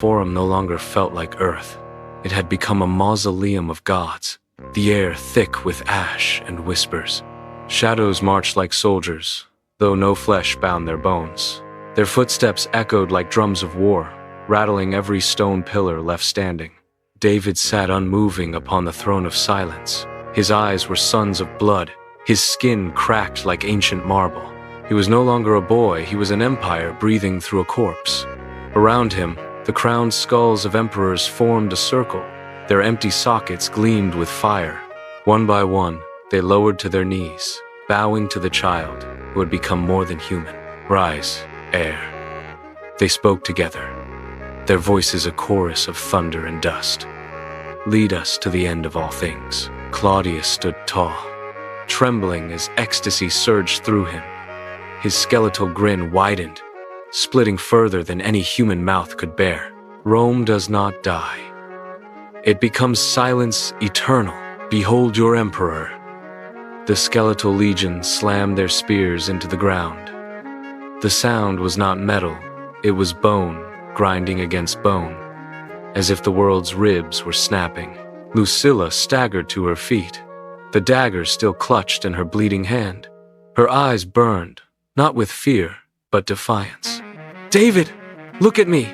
forum no longer felt like earth. It had become a mausoleum of gods, the air thick with ash and whispers. Shadows marched like soldiers, though no flesh bound their bones. Their footsteps echoed like drums of war, rattling every stone pillar left standing. David sat unmoving upon the throne of silence. His eyes were suns of blood, his skin cracked like ancient marble. He was no longer a boy, he was an empire breathing through a corpse. Around him, the crowned skulls of emperors formed a circle. Their empty sockets gleamed with fire. One by one, they lowered to their knees, bowing to the child who had become more than human. Rise, heir. They spoke together, their voices a chorus of thunder and dust. Lead us to the end of all things. Claudius stood tall, trembling as ecstasy surged through him. His skeletal grin widened, splitting further than any human mouth could bear. Rome does not die. It becomes silence eternal. Behold your emperor. The skeletal legion slammed their spears into the ground. The sound was not metal, it was bone grinding against bone, as if the world's ribs were snapping. Lucilla staggered to her feet, the dagger still clutched in her bleeding hand. Her eyes burned, not with fear, but defiance. David, look at me!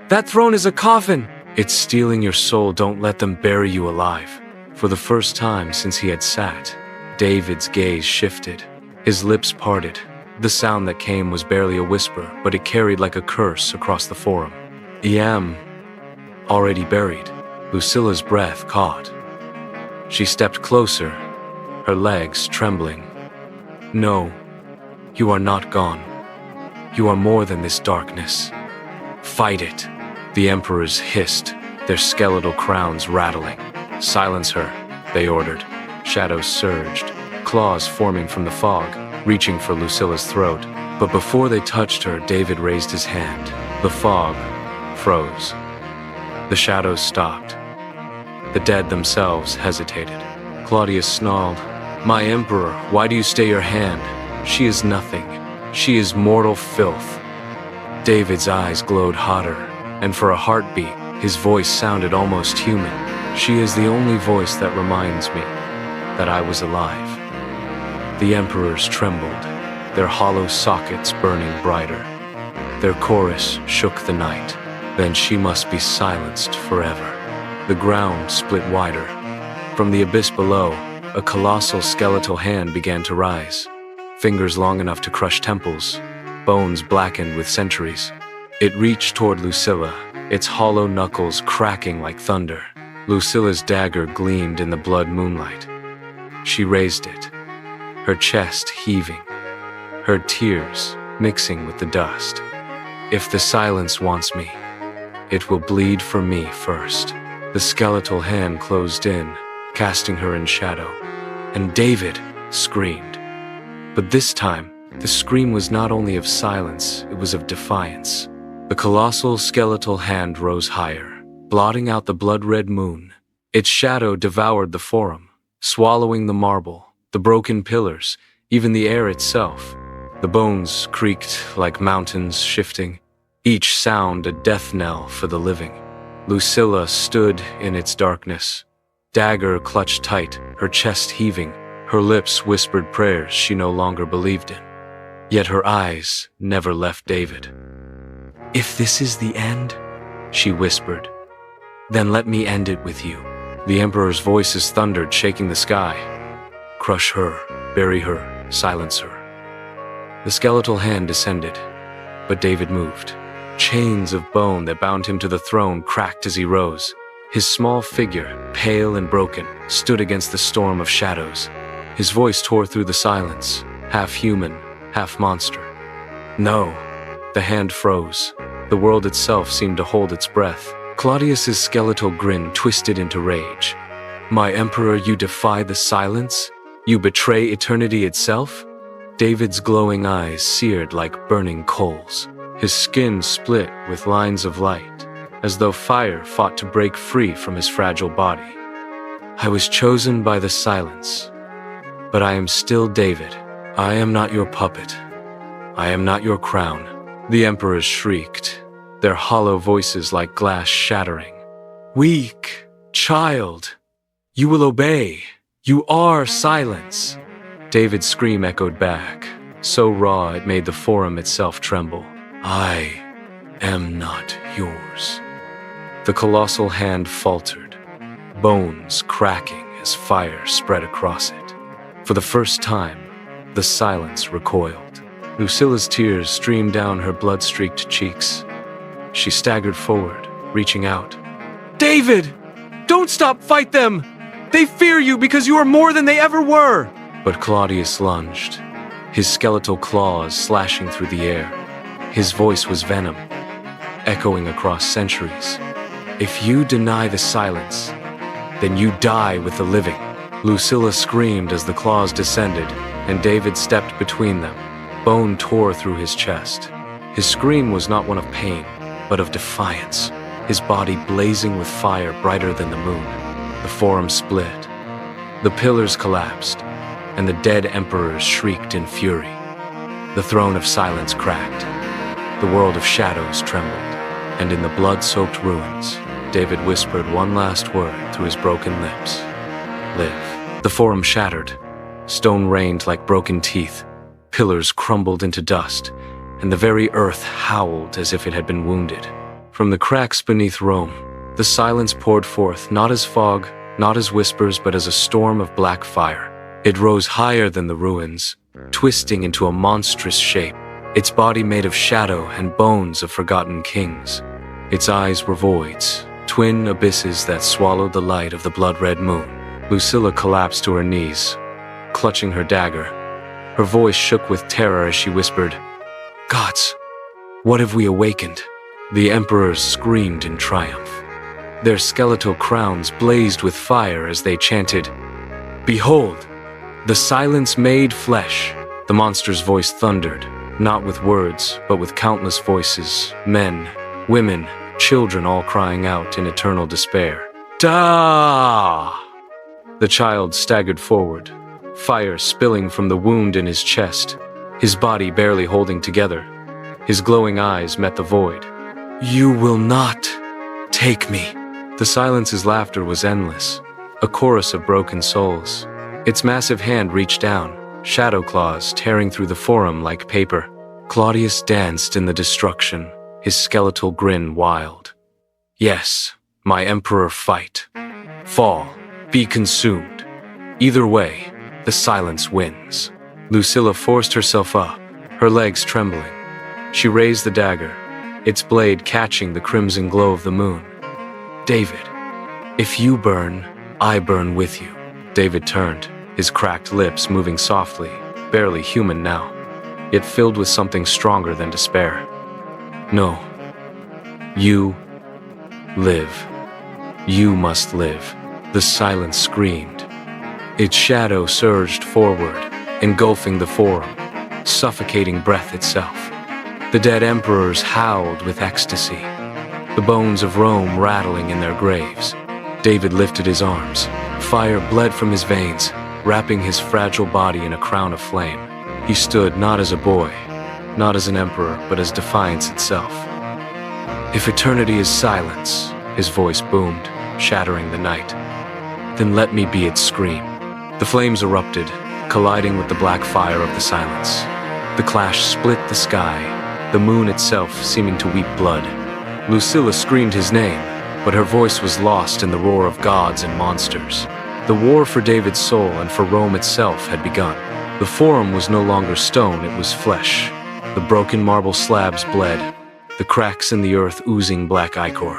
That throne is a coffin! It's stealing your soul, don't let them bury you alive. For the first time since he had sat, David's gaze shifted. His lips parted. The sound that came was barely a whisper, but it carried like a curse across the forum. I am already buried. Lucilla's breath caught. She stepped closer, her legs trembling. No, you are not gone. You are more than this darkness. Fight it. The emperors hissed, their skeletal crowns rattling. Silence her, they ordered. Shadows surged, claws forming from the fog, reaching for Lucilla's throat. But before they touched her, David raised his hand. The fog froze. The shadows stopped. The dead themselves hesitated. Claudius snarled, "My emperor, why do you stay your hand? She is nothing. She is mortal filth." David's eyes glowed hotter, and for a heartbeat, his voice sounded almost human. "She is the only voice that reminds me that I was alive." The emperors trembled, their hollow sockets burning brighter. Their chorus shook the night. Then she must be silenced forever. The ground split wider. From the abyss below, a colossal skeletal hand began to rise. Fingers long enough to crush temples, bones blackened with centuries. It reached toward Lucilla, its hollow knuckles cracking like thunder. Lucilla's dagger gleamed in the blood moonlight. She raised it, her chest heaving, her tears mixing with the dust. "If the silence wants me, it will bleed for me first." The skeletal hand closed in, casting her in shadow, and David screamed. But this time, the scream was not only of silence, it was of defiance. The colossal skeletal hand rose higher, blotting out the blood-red moon. Its shadow devoured the forum, swallowing the marble, the broken pillars, even the air itself. The bones creaked like mountains shifting, each sound a death knell for the living. Lucilla stood in its darkness, dagger clutched tight, her chest heaving. Her lips whispered prayers she no longer believed in. Yet her eyes never left David. "If this is the end," she whispered, "then let me end it with you." The emperor's voices thundered, shaking the sky. "Crush her, bury her, silence her." The skeletal hand descended, but David moved. Chains of bone that bound him to the throne cracked as he rose. His small figure, pale and broken, stood against the storm of shadows. His voice tore through the silence, half human, half monster. "No." The hand froze. The world itself seemed to hold its breath. Claudius's skeletal grin twisted into rage. "My emperor, you defy the silence? You betray eternity itself?" David's glowing eyes seared like burning coals. His skin split with lines of light, as though fire fought to break free from his fragile body. "I was chosen by the silence, but I am still David. I am not your puppet. I am not your crown." The emperors shrieked, their hollow voices like glass shattering. "Weak child, you will obey. You are silence." David's scream echoed back, so raw it made the forum itself tremble. "I am not yours." The colossal hand faltered, bones cracking as fire spread across it. For the first time, the silence recoiled. Lucilla's tears streamed down her blood-streaked cheeks. She staggered forward, reaching out. "David! Don't stop! Fight them! They fear you because you are more than they ever were!" But Claudius lunged, his skeletal claws slashing through the air. His voice was venom, echoing across centuries. "If you deny the silence, then you die with the living." Lucilla screamed as the claws descended, and David stepped between them. Bone tore through his chest. His scream was not one of pain, but of defiance, his body blazing with fire brighter than the moon. The forum split. The pillars collapsed, and the dead emperors shrieked in fury. The throne of silence cracked. The world of shadows trembled, and in the blood-soaked ruins, David whispered one last word through his broken lips. "Live." The forum shattered. Stone rained like broken teeth. Pillars crumbled into dust, and the very earth howled as if it had been wounded. From the cracks beneath Rome, the silence poured forth, not as fog, not as whispers, but as a storm of black fire. It rose higher than the ruins, twisting into a monstrous shape, its body made of shadow and bones of forgotten kings. Its eyes were voids, twin abysses that swallowed the light of the blood-red moon. Lucilla collapsed to her knees, clutching her dagger. Her voice shook with terror as she whispered, "Gods, what have we awakened?" The emperors screamed in triumph. Their skeletal crowns blazed with fire as they chanted, "Behold, the silence made flesh." The monster's voice thundered, not with words, but with countless voices, men, women, children all crying out in eternal despair. "Da!" The child staggered forward, fire spilling from the wound in his chest, his body barely holding together. His glowing eyes met the void. "You will not take me." The silence's laughter was endless, a chorus of broken souls. Its massive hand reached down, shadow claws tearing through the forum like paper. Claudius danced in the destruction, his skeletal grin wild. "Yes, my emperor, fight. Fall, be consumed. Either way, the silence wins." Lucilla forced herself up, her legs trembling. She raised the dagger, its blade catching the crimson glow of the moon. "David, if you burn, I burn with you." David turned, his cracked lips moving softly, barely human now, yet filled with something stronger than despair. "No. You live. You must live." The silence screamed. Its shadow surged forward, engulfing the forum, suffocating breath itself. The dead emperors howled with ecstasy, the bones of Rome rattling in their graves. David lifted his arms. Fire bled from his veins, wrapping his fragile body in a crown of flame. He stood not as a boy, not as an emperor, but as defiance itself. "If eternity is silence," his voice boomed, shattering the night, "then let me be its scream." The flames erupted, colliding with the black fire of the silence. The clash split the sky, the moon itself seeming to weep blood. Lucilla screamed his name, but her voice was lost in the roar of gods and monsters. The war for David's soul and for Rome itself had begun. The forum was no longer stone, it was flesh. The broken marble slabs bled, the cracks in the earth oozing black ichor.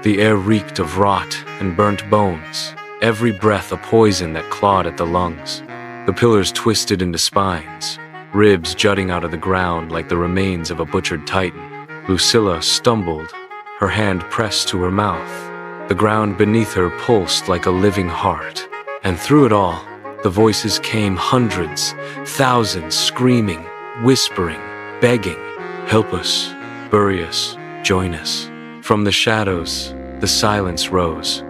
The air reeked of rot and burnt bones, every breath a poison that clawed at the lungs. The pillars twisted into spines, ribs jutting out of the ground like the remains of a butchered titan. Lucilla stumbled, her hand pressed to her mouth. The ground beneath her pulsed like a living heart. And through it all, the voices came, hundreds, thousands, screaming, whispering, begging, "Help us, bury us, join us." From the shadows, the silence rose.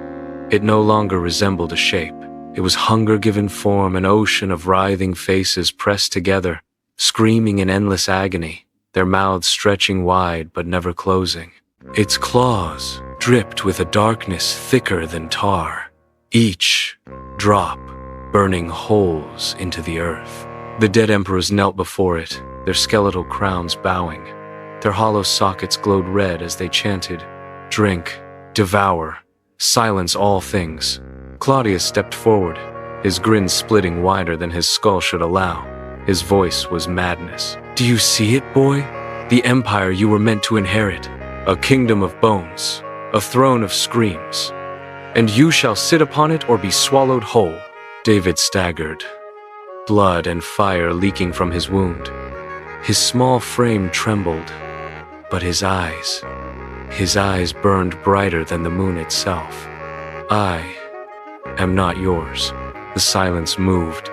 It no longer resembled a shape. It was hunger given form, an ocean of writhing faces pressed together, screaming in endless agony, their mouths stretching wide but never closing. Its claws dripped with a darkness thicker than tar, each drop burning holes into the earth. The dead emperors knelt before it, their skeletal crowns bowing. Their hollow sockets glowed red as they chanted, "Drink, devour, silence all things." Claudius stepped forward, his grin splitting wider than his skull should allow. His voice was madness. "Do you see it, boy? The empire you were meant to inherit. A kingdom of bones, a throne of screams. And you shall sit upon it or be swallowed whole." David staggered, blood and fire leaking from his wound. His small frame trembled, but his eyes burned brighter than the moon itself. "I am not yours." The silence moved.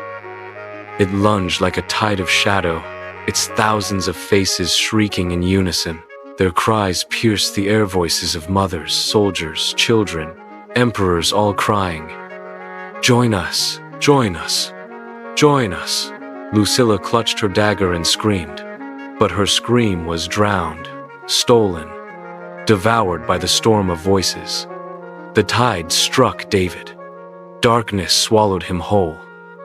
It lunged like a tide of shadow, its thousands of faces shrieking in unison. Their cries pierced the air, voices of mothers, soldiers, children, emperors, all crying, "Join us, join us, join us." Lucilla clutched her dagger and screamed, but her scream was drowned, stolen, devoured by the storm of voices. The tide struck David. Darkness swallowed him whole.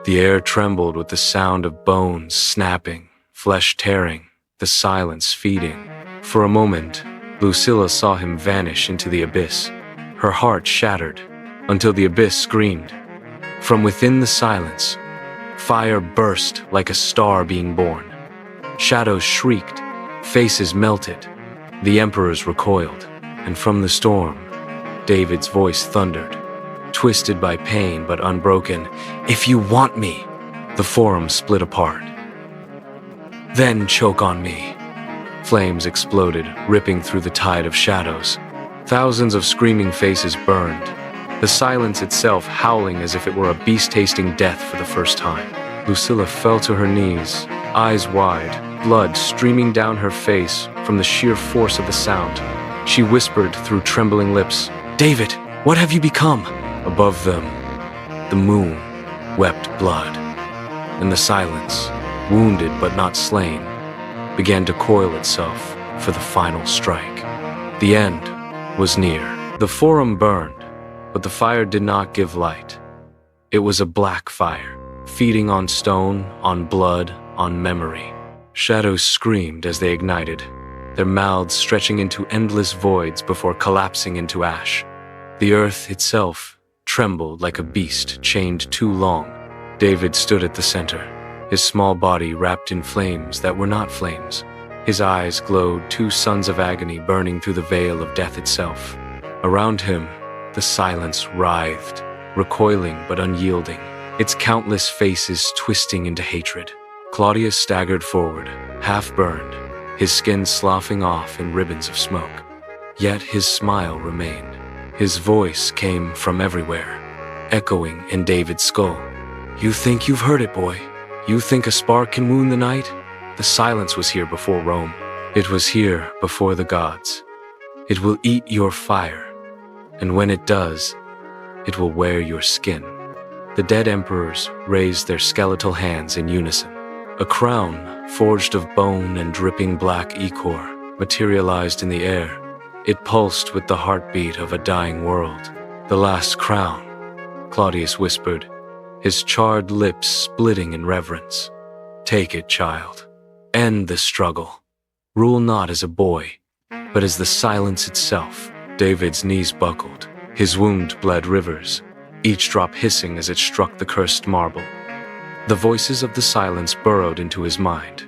The air trembled with the sound of bones snapping, flesh tearing, the silence feeding. For a moment, Lucilla saw him vanish into the abyss. Her heart shattered, until the abyss screamed. From within the silence, fire burst like a star being born. Shadows shrieked, faces melted. The emperors recoiled, and from the storm, David's voice thundered, twisted by pain but unbroken, "If you want me." The forum split apart. "Then choke on me." Flames exploded, ripping through the tide of shadows. Thousands of screaming faces burned, the silence itself howling as if it were a beast tasting death for the first time. Lucilla fell to her knees, eyes wide, blood streaming down her face from the sheer force of the sound. She whispered through trembling lips, "David, what have you become?" Above them, the moon wept blood, and the silence, wounded but not slain, began to coil itself for the final strike. The end was near. The forum burned, but the fire did not give light. It was a black fire, feeding on stone, on blood, on memory. Shadows screamed as they ignited, their mouths stretching into endless voids before collapsing into ash. The earth itself trembled like a beast chained too long. David stood at the center, his small body wrapped in flames that were not flames. His eyes glowed, two suns of agony burning through the veil of death itself. Around him, the silence writhed, recoiling but unyielding, its countless faces twisting into hatred. Claudius staggered forward, half-burned, his skin sloughing off in ribbons of smoke. Yet his smile remained. His voice came from everywhere, echoing in David's skull. "You think you've heard it, boy? You think a spark can wound the night? The silence was here before Rome. It was here before the gods. It will eat your fire, and when it does, it will wear your skin." The dead emperors raised their skeletal hands in unison. A crown, forged of bone and dripping black ichor, materialized in the air. It pulsed with the heartbeat of a dying world. "The last crown," Claudius whispered, his charred lips splitting in reverence. "Take it, child. End the struggle. Rule not as a boy, but as the silence itself." David's knees buckled, his wound bled rivers, each drop hissing as it struck the cursed marble. The voices of the silence burrowed into his mind.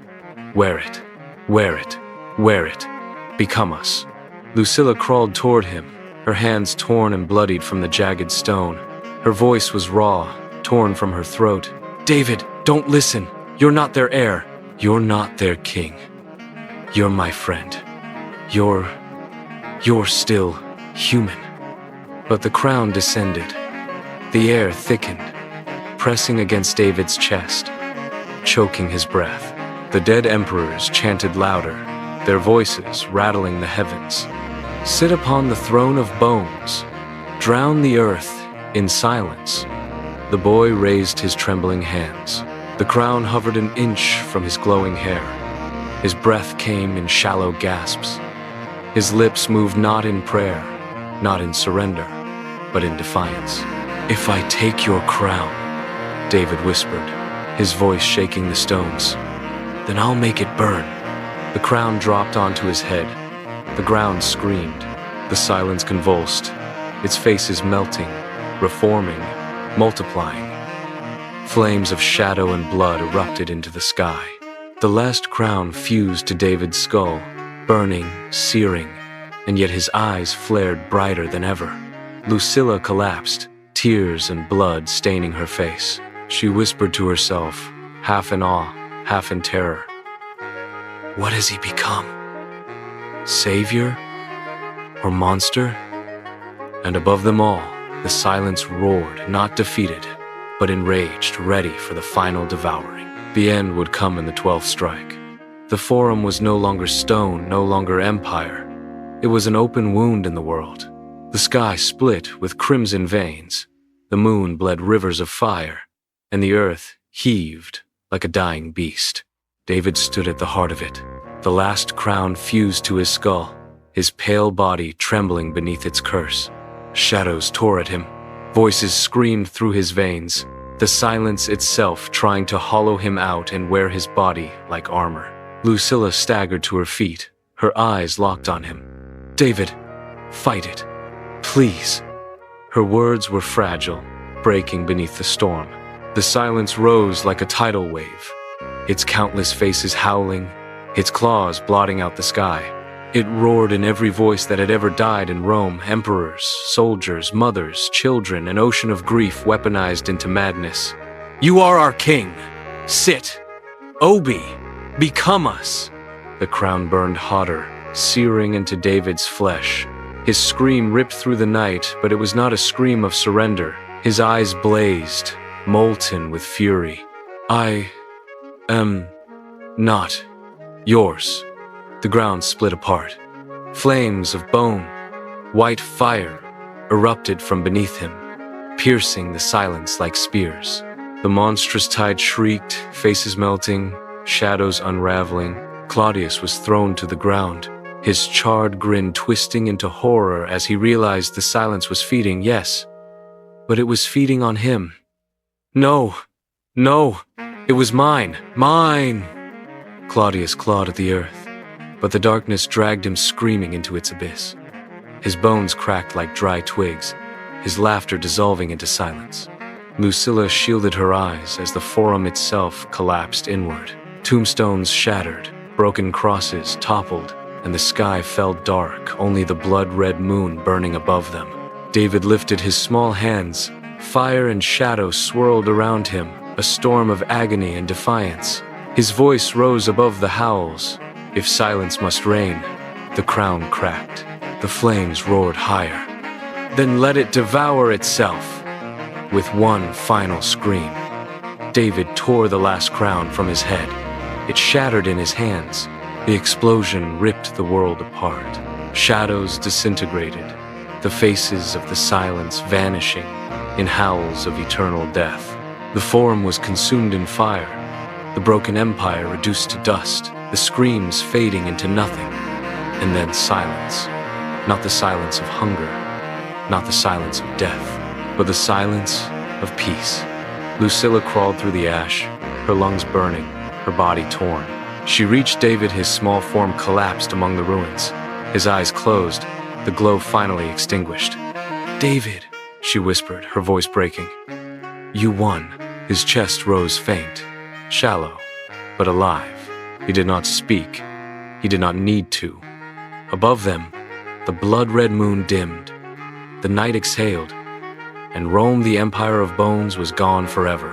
"Wear it, wear it, wear it. Become us." Lucilla crawled toward him, her hands torn and bloodied from the jagged stone. Her voice was raw, torn from her throat. "David, don't listen. You're not their heir. You're not their king. You're my friend. You're still human." But the crown descended. The air thickened, pressing against David's chest, choking his breath. The dead emperors chanted louder, their voices rattling the heavens. "Sit upon the throne of bones. Drown the earth in silence." The boy raised his trembling hands. The crown hovered an inch from his glowing hair. His breath came in shallow gasps. His lips moved not in prayer, not in surrender, but in defiance. "If I take your crown," David whispered, his voice shaking the stones, "then I'll make it burn." The crown dropped onto his head. The ground screamed. The silence convulsed, its faces melting, reforming, multiplying. Flames of shadow and blood erupted into the sky. The last crown fused to David's skull, burning, searing, and yet his eyes flared brighter than ever. Lucilla collapsed, tears and blood staining her face. She whispered to herself, half in awe, half in terror, "What has he become? Savior? Or monster?" And above them all, the silence roared, not defeated, but enraged, ready for the final devouring. The end would come in the 12th strike. The Forum was no longer stone, no longer empire. It was an open wound in the world. The sky split with crimson veins. The moon bled rivers of fire, and the earth heaved like a dying beast. David stood at the heart of it. The last crown fused to his skull, his pale body trembling beneath its curse. Shadows tore at him. Voices screamed through his veins, the silence itself trying to hollow him out and wear his body like armor. Lucilla staggered to her feet, her eyes locked on him. "David, fight it. Please." Her words were fragile, breaking beneath the storm. The silence rose like a tidal wave, its countless faces howling, its claws blotting out the sky. It roared in every voice that had ever died in Rome, emperors, soldiers, mothers, children, an ocean of grief weaponized into madness. "You are our king. Sit. Obi, become us." The crown burned hotter, searing into David's flesh. His scream ripped through the night, but it was not a scream of surrender. His eyes blazed, molten with fury. "I am not yours." The ground split apart. Flames of bone, white fire, erupted from beneath him, piercing the silence like spears. The monstrous tide shrieked, faces melting, shadows unraveling. Claudius was thrown to the ground, his charred grin twisting into horror as he realized the silence was feeding, yes, but it was feeding on him. "No, no, it was mine, mine!" Claudius clawed at the earth, but the darkness dragged him screaming into its abyss. His bones cracked like dry twigs, his laughter dissolving into silence. Lucilla shielded her eyes as the Forum itself collapsed inward. Tombstones shattered, broken crosses toppled, and the sky fell dark, only the blood-red moon burning above them. David lifted his small hands. Fire and shadow swirled around him, a storm of agony and defiance. His voice rose above the howls. If silence must reign, the crown cracked. The flames roared higher. "Then let it devour itself." With one final scream, David tore the last crown from his head. It shattered in his hands. The explosion ripped the world apart. Shadows disintegrated, the faces of the silence vanishing in howls of eternal death. The Forum was consumed in fire, the broken empire reduced to dust, the screams fading into nothing, and then silence. Not the silence of hunger, not the silence of death, but the silence of peace. Lucilla crawled through the ash, her lungs burning, her body torn. She reached David, his small form collapsed among the ruins. His eyes closed, the glow finally extinguished. "David," she whispered, her voice breaking. "You won." His chest rose faint, shallow, but alive. He did not speak. He did not need to. Above them, the blood-red moon dimmed. The night exhaled, and Rome, the empire of bones, was gone forever.